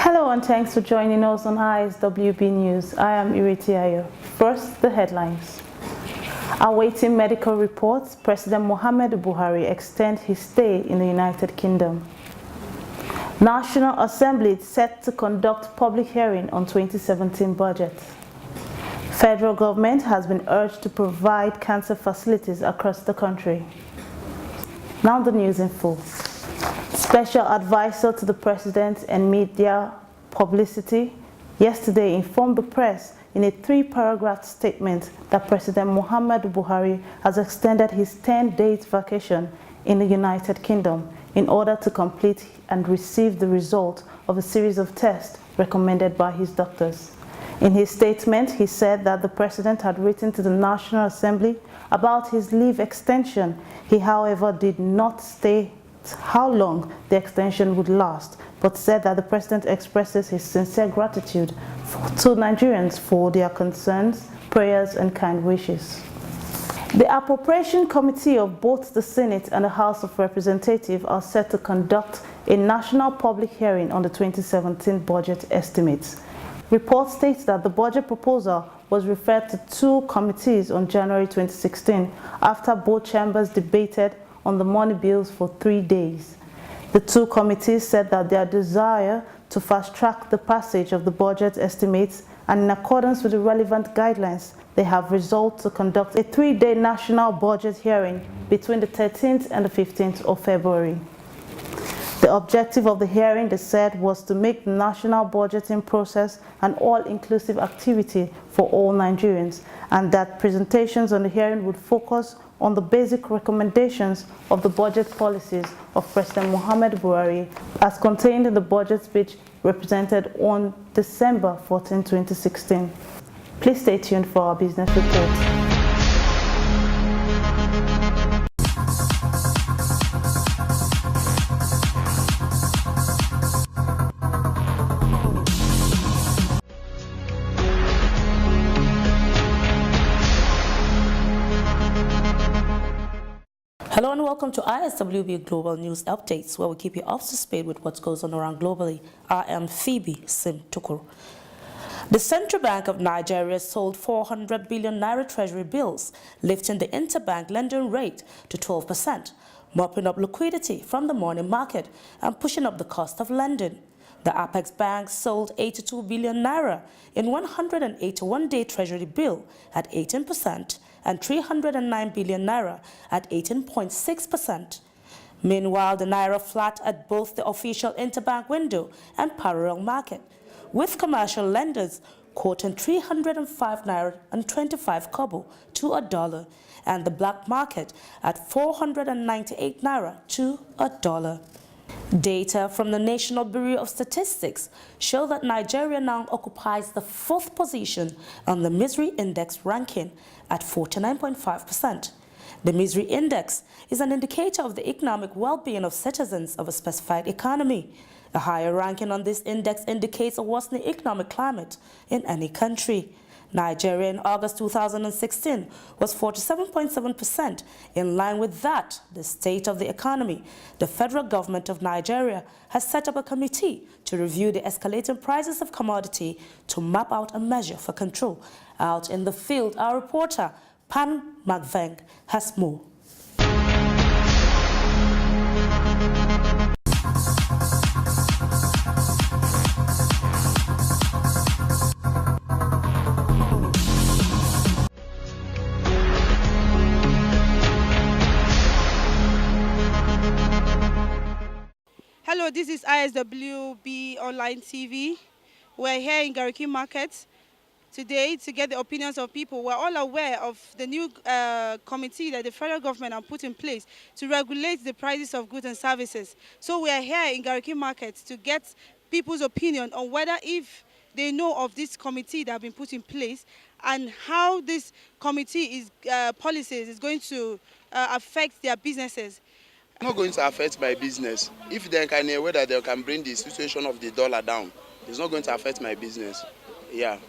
Hello and thanks for joining us on Iswb News. I am Ireti. First, the headlines. Awaiting medical reports, President Muhammadu Buhari extends his stay in the United Kingdom. National Assembly set to conduct public hearing on 2017 budget. Federal government has been urged to provide cancer facilities across the country. Now the news in full. Special advisor to the President and media publicity yesterday informed the press in a 3-paragraph statement that President Muhammadu Buhari has extended his 10-day vacation in the United Kingdom in order to complete and receive the result of a series of tests recommended by his doctors. In his statement, he said that the President had written to the National Assembly about his leave extension. He, however, did not state how long the extension would last, but said that the President expresses his sincere gratitude to Nigerians for their concerns, prayers, and kind wishes. The Appropriation Committee of both the Senate and the House of Representatives are set to conduct a national public hearing on the 2017 budget estimates. Report states that the budget proposal was referred to 2 committees on January 2016 after both chambers debated on the money bills for 3 days. The 2 committees said that their desire to fast-track the passage of the budget estimates and in accordance with the relevant guidelines, they have resolved to conduct a 3-day national budget hearing between the 13th and the 15th of February. The objective of the hearing, they said, was to make the national budgeting process an all-inclusive activity for all Nigerians, and that presentations on the hearing would focus on the basic recommendations of the budget policies of President Muhammadu Buhari as contained in the budget speech represented on December 14, 2016. Please stay tuned for our business report. Hello and welcome to Iswb Global News Updates, where we keep you up to speed with what goes on around globally. I am Phoebe Sim Tukur. The Central Bank of Nigeria sold 400 billion naira treasury bills, lifting the interbank lending rate to 12%, mopping up liquidity from the money market and pushing up the cost of lending. The Apex Bank sold 82 billion naira in 181-day treasury bill at 18%, and 309 billion naira at 18.6%. Meanwhile, the naira flat at both the official interbank window and parallel market, with commercial lenders quoting 305 naira and 25 kobo to a dollar, and the black market at 498 naira to a dollar. Data from the National Bureau of Statistics show that Nigeria now occupies the 4th position on the Misery Index ranking at 49.5%. The Misery Index is an indicator of the economic well-being of citizens of a specified economy. A higher ranking on this index indicates a worsening economic climate in any country. Nigeria in August 2016 was 47.7%, in line with that, the state of the economy. The federal government of Nigeria has set up a committee to review the escalating prices of commodity to map out a measure for control. Out in the field, our reporter, Pan McVeng, has more. Hello, this is Iswb Online TV. We're here in Gariki Market today to get the opinions of people. We're all aware of the new committee that the federal government has put in place to regulate the prices of goods and services. So we are here in Gariki Market to get people's opinion on whether if they know of this committee that has been put in place and how this committee policies is going to affect their businesses. It's not going to affect my business. If they can whether they can bring the situation of the dollar down, it's not going to affect my business. Yeah.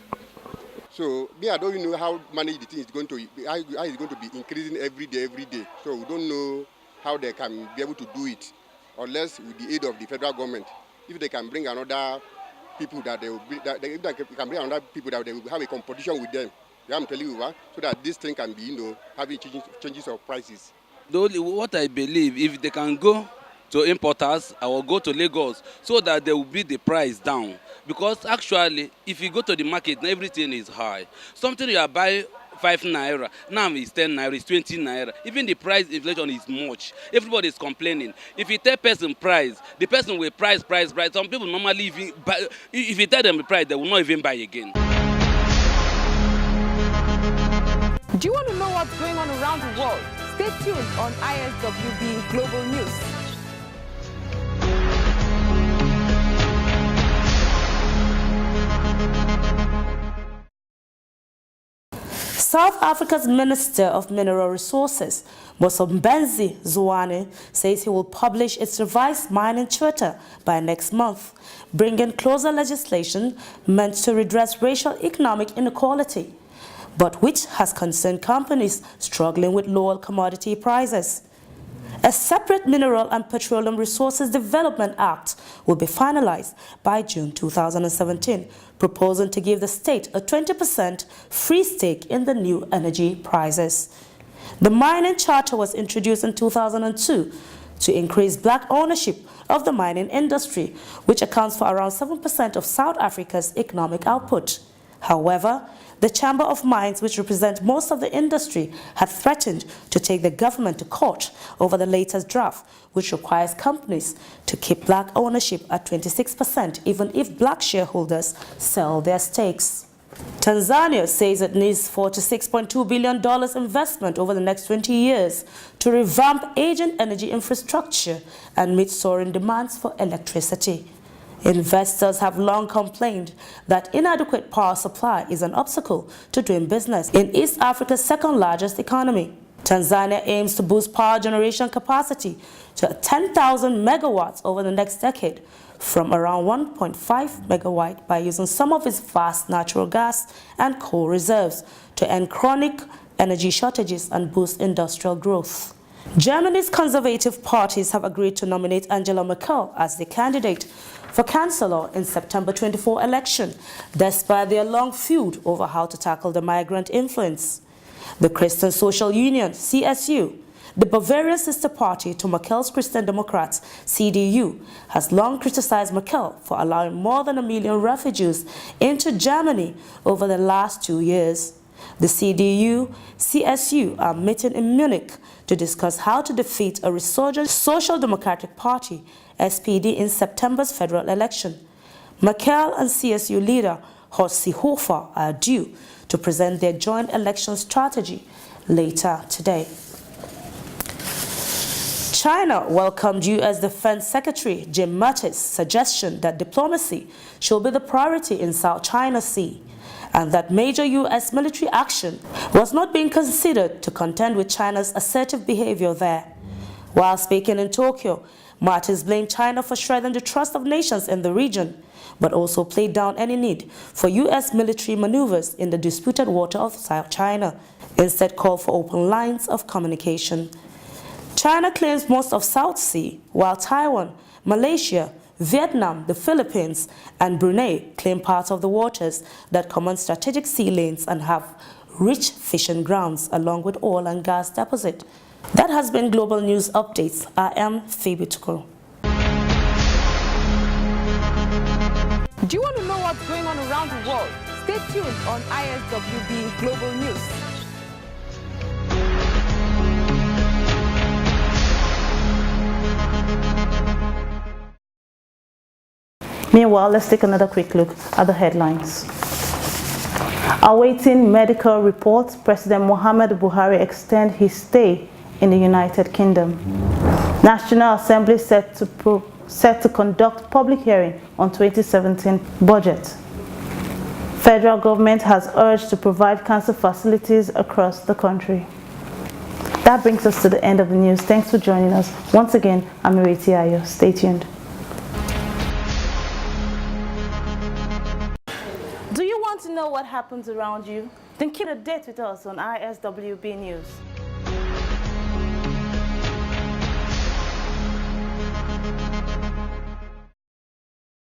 So I don't know how manage the thing is going to how it's going to be increasing every day. So we don't know how they can be able to do it, unless with the aid of the federal government. If they can bring another people that they will bring, that they can bring another people that they will have a competition with them. Yeah, I'm telling you, so that this thing can be, having changes of prices. What I believe, if they can go to importers or go to Lagos, so that they will bring the price down. Because actually, if you go to the market, everything is high. Something you are buying 5 naira, now it's 10 naira, it's 20 naira. Even the price inflation is much. Everybody is complaining. If you tell person price, the person will price. Some people normally, if you tell them the price, they will not even buy again. Do you want to know what's going on around the world? Stay tuned on ISWB Global News. South Africa's Minister of Mineral Resources, Mosombenzi Zwane, says he will publish its revised mining charter by next month, bringing closer legislation meant to redress racial economic inequality, but which has concerned companies struggling with lower commodity prices. A separate Mineral and Petroleum Resources Development Act will be finalized by June 2017, proposing to give the state a 20% free stake in the new energy prices. The mining charter was introduced in 2002 to increase black ownership of the mining industry, which accounts for around 7% of South Africa's economic output. However, the Chamber of Mines, which represents most of the industry, had threatened to take the government to court over the latest draft, which requires companies to keep black ownership at 26%, even if black shareholders sell their stakes. Tanzania says it needs $46.2 billion investment over the next 20 years to revamp aging energy infrastructure and meet soaring demands for electricity. Investors have long complained that inadequate power supply is an obstacle to doing business in East Africa's second largest economy. Tanzania aims to boost power generation capacity to 10,000 megawatts over the next decade, from around 1.5 megawatt by using some of its vast natural gas and coal reserves to end chronic energy shortages and boost industrial growth. Germany's conservative parties have agreed to nominate Angela Merkel as the candidate for Chancellor in September 24 election, despite their long feud over how to tackle the migrant influence. The Christian Social Union, CSU, the Bavarian sister party to Merkel's Christian Democrats, CDU, has long criticized Merkel for allowing more than 1 million refugees into Germany over the last 2 years. The CDU-CSU are meeting in Munich to discuss how to defeat a resurgent Social Democratic Party, SPD, in September's federal election. Merkel and CSU leader Horst Seehofer are due to present their joint election strategy later today. China welcomed U.S. Defense Secretary Jim Mattis' suggestion that diplomacy should be the priority in South China Sea, and that major U.S. military action was not being considered to contend with China's assertive behavior there. While speaking in Tokyo, Mattis blamed China for shredding the trust of nations in the region, but also played down any need for U.S. military maneuvers in the disputed water of South China, instead called for open lines of communication. China claims most of South Sea, while Taiwan, Malaysia, Vietnam, the Philippines, and Brunei claim parts of the waters that command strategic sea lanes and have rich fishing grounds along with oil and gas deposit. That has been Global News Updates. I am Phoebe Tukuru. Do you want to know what's going on around the world? Stay tuned on ISWB Global News. Meanwhile, let's take another quick look at the headlines. Awaiting medical reports, President Muhammadu Buhari extends his stay in the United Kingdom. National Assembly set to conduct public hearing on 2017 budget. Federal government has urged to provide cancer facilities across the country. That brings us to the end of the news. Thanks for joining us. Once again, I'm Ireti Ayo. Stay tuned. Do you want to know what happens around you? Then keep a date with us on ISWB News.